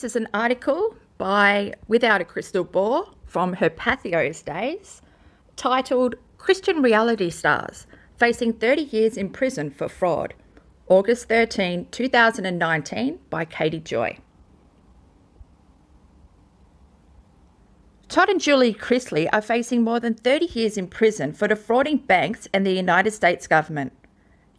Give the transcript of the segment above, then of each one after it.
This is an article by Without a Crystal Ball from her Patheos days, titled Christian Reality Stars Facing 30 Years in Prison for Fraud, August 13, 2019, by Katie Joy. Todd and Julie Chrisley are facing more than 30 years in prison for defrauding banks and the United States government.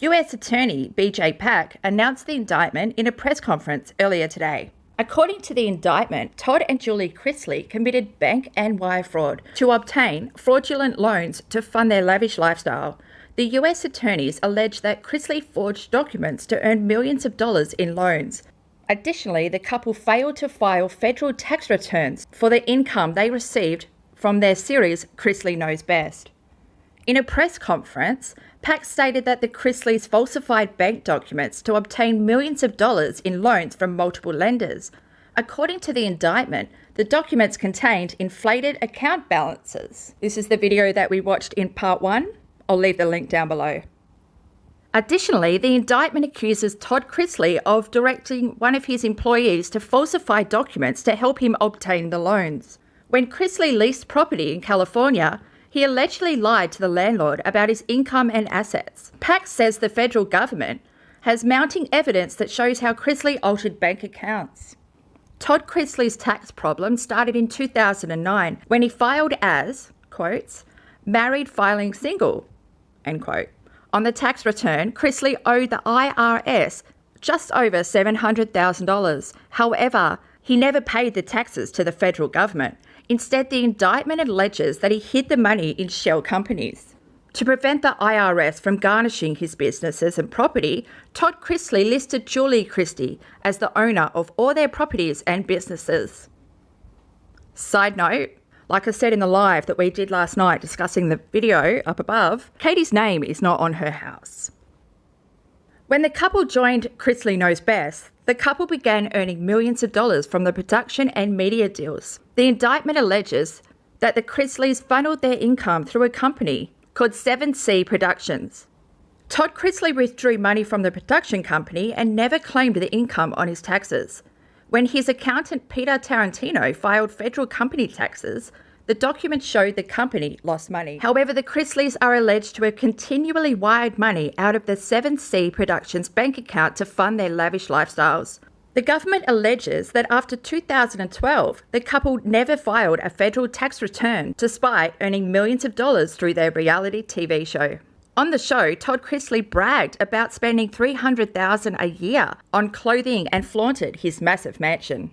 US Attorney BJ Pak announced the indictment in a press conference earlier today. According to the indictment, Todd and Julie Chrisley committed bank and wire fraud to obtain fraudulent loans to fund their lavish lifestyle. The US attorneys allege that Chrisley forged documents to earn millions of dollars in loans. Additionally, the couple failed to file federal tax returns for the income they received from their series Chrisley Knows Best. In a press conference, Pak stated that the Chrisleys falsified bank documents to obtain millions of dollars in loans from multiple lenders. According to the indictment, the documents contained inflated account balances. This is the video that we watched in part 1. I'll leave the link down below. Additionally, the indictment accuses Todd Chrisley of directing one of his employees to falsify documents to help him obtain the loans. When Chrisley leased property in California, he allegedly lied to the landlord about his income and assets. Pak says the federal government has mounting evidence that shows how Chrisley altered bank accounts. Todd Chrisley's tax problem started in 2009 when he filed as, quotes, married filing single, end quote. On the tax return, Chrisley owed the IRS just over $700,000. However, he never paid the taxes to the federal government. Instead, the indictment alleges that he hid the money in shell companies. To prevent the IRS from garnishing his businesses and property, Todd Chrisley listed Julie Chrisley as the owner of all their properties and businesses. Side note, like I said in the live that we did last night discussing the video up above, Katie's name is not on her house. When the couple joined Chrisley Knows Best, the couple began earning millions of dollars from the production and media deals. The indictment alleges that the Chrisleys funneled their income through a company called 7C Productions. Todd Chrisley withdrew money from the production company and never claimed the income on his taxes. When his accountant Peter Tarantino filed federal company taxes, the documents showed the company lost money. However, the Chrisleys are alleged to have continually wired money out of the 7C Productions bank account to fund their lavish lifestyles. The government alleges that after 2012, the couple never filed a federal tax return despite earning millions of dollars through their reality TV show. On the show, Todd Chrisley bragged about spending $300,000 a year on clothing and flaunted his massive mansion.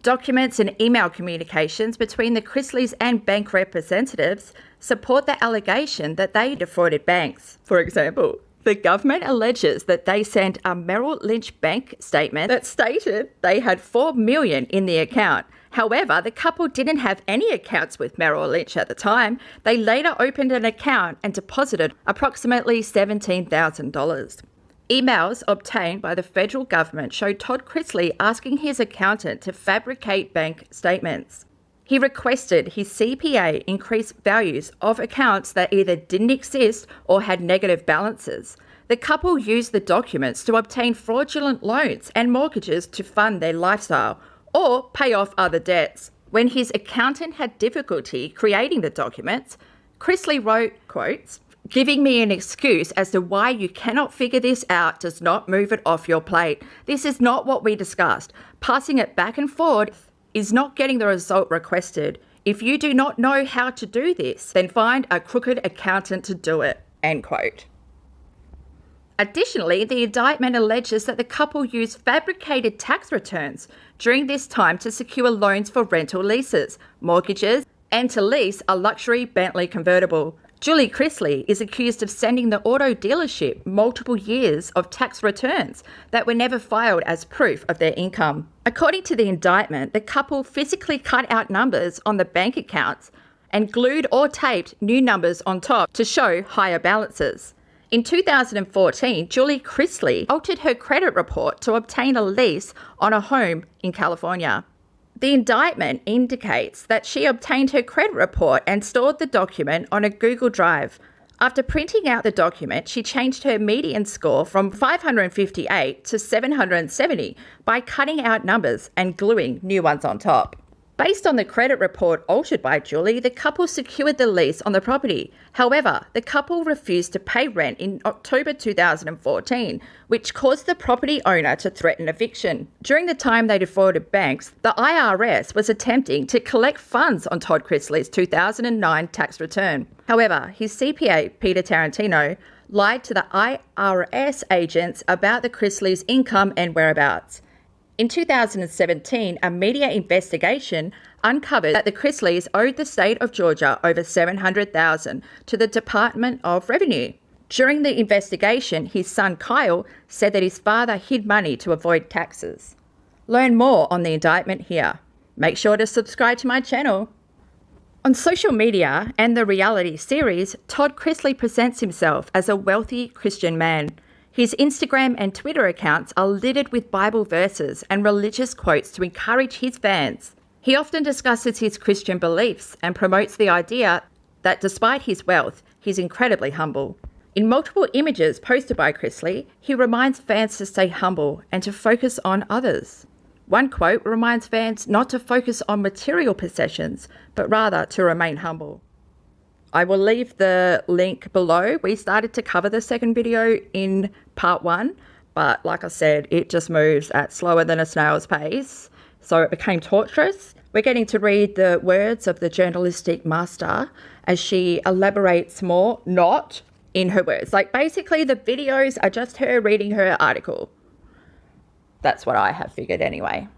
Documents and email communications between the Chrisleys and bank representatives support the allegation that they defrauded banks. For example, the government alleges that they sent a Merrill Lynch bank statement that stated they had $4 million in the account. However, the couple didn't have any accounts with Merrill Lynch at the time. They later opened an account and deposited approximately $17,000. Emails obtained by the federal government showed Todd Chrisley asking his accountant to fabricate bank statements. He requested his CPA increase values of accounts that either didn't exist or had negative balances. The couple used the documents to obtain fraudulent loans and mortgages to fund their lifestyle or pay off other debts. When his accountant had difficulty creating the documents, Chrisley wrote, quotes, giving me an excuse as to why you cannot figure this out does not move it off your plate. This is not what we discussed. Passing it back and forth is not getting the result requested. If you do not know how to do this, then find a crooked accountant to do it, end quote. Additionally, the indictment alleges that the couple used fabricated tax returns during this time to secure loans for rental leases, mortgages, and to lease a luxury Bentley convertible. Julie Chrisley is accused of sending the auto dealership multiple years of tax returns that were never filed as proof of their income. According to the indictment, the couple physically cut out numbers on the bank accounts and glued or taped new numbers on top to show higher balances. In 2014, Julie Chrisley altered her credit report to obtain a lease on a home in California. The indictment indicates that she obtained her credit report and stored the document on a Google Drive. After printing out the document, she changed her median score from 558 to 770 by cutting out numbers and gluing new ones on top. Based on the credit report altered by Julie, the couple secured the lease on the property. However, the couple refused to pay rent in October 2014, which caused the property owner to threaten eviction. During the time they defrauded banks, the IRS was attempting to collect funds on Todd Chrisley's 2009 tax return. However, his CPA, Peter Tarantino, lied to the IRS agents about the Chrisleys' income and whereabouts. In 2017, a media investigation uncovered that the Chrisleys owed the state of Georgia over $700,000 to the Department of Revenue. During the investigation, his son Kaale said that his father hid money to avoid taxes. Learn more on the indictment here. Make sure to subscribe to my channel. On social media and the reality series, Todd Chrisley presents himself as a wealthy Christian man. His Instagram and Twitter accounts are littered with Bible verses and religious quotes to encourage his fans. He often discusses his Christian beliefs and promotes the idea that despite his wealth, he's incredibly humble. In multiple images posted by Chrisley, he reminds fans to stay humble and to focus on others. One quote reminds fans not to focus on material possessions, but rather to remain humble. I will leave the link below. We started to cover the second video in part 1, but like I said, it just moves at slower than a snail's pace, so it became torturous. We're getting to read the words of the journalistic master as she elaborates more, not in her words. Like, basically the videos are just her reading her article. That's what I have figured anyway.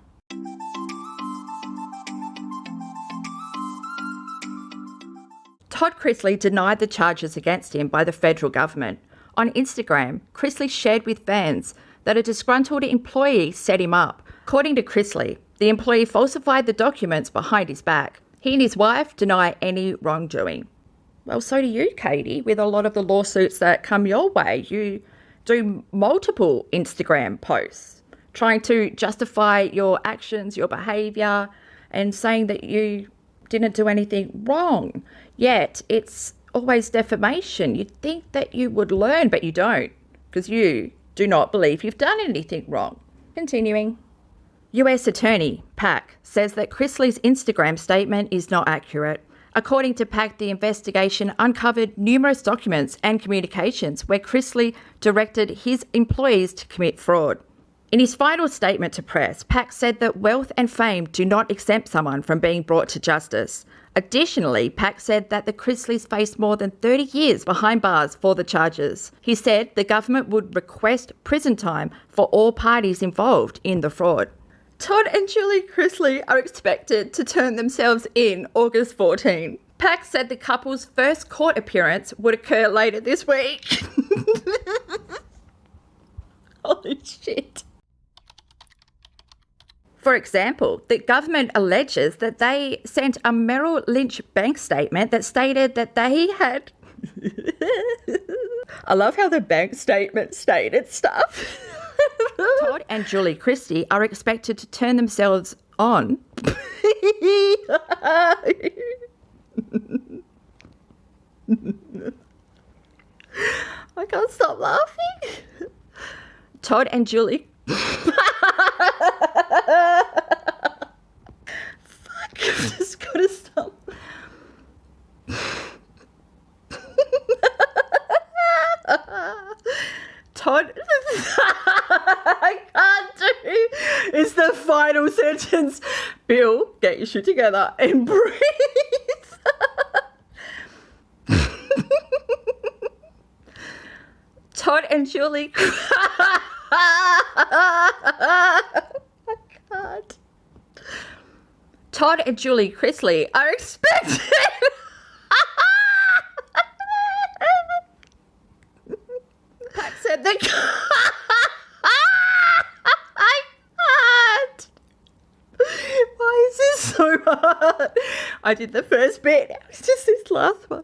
Todd Chrisley denied the charges against him by the federal government. On Instagram, Chrisley shared with fans that a disgruntled employee set him up. According to Chrisley, the employee falsified the documents behind his back. He and his wife deny any wrongdoing. Well, so do you, Katie, with a lot of the lawsuits that come your way. You do multiple Instagram posts trying to justify your actions, your behaviour, and saying that you didn't do anything wrong. Yet it's always defamation. You'd think that you would learn, but you don't, because you do not believe you've done anything wrong. Continuing. US Attorney Pack says that Chrisley's Instagram statement is not accurate. According to Pack, the investigation uncovered numerous documents and communications where Chrisley directed his employees to commit fraud. In his final statement to press, Pack said that wealth and fame do not exempt someone from being brought to justice. Additionally, Pack said that the Chrisleys faced more than 30 years behind bars for the charges. He said the government would request prison time for all parties involved in the fraud. Todd and Julie Chrisley are expected to turn themselves in August 14. Pack said the couple's first court appearance would occur later this week. Holy shit. For example, the government alleges that they sent a Merrill Lynch bank statement that stated that they had... I love how the bank statement stated stuff. Todd and Julie Chrisley are expected to turn themselves on. I can't stop laughing. Todd and Julie... Fuck, I've just got to stop. Todd, I can't do. It's the final sentence. Bill, get your shit together and breathe. Todd and Julie. I can't. Todd and Julie Chrisley are expected. Pat said they can't. I can't. Why is this so hard? I did the first bit. It's just this last one.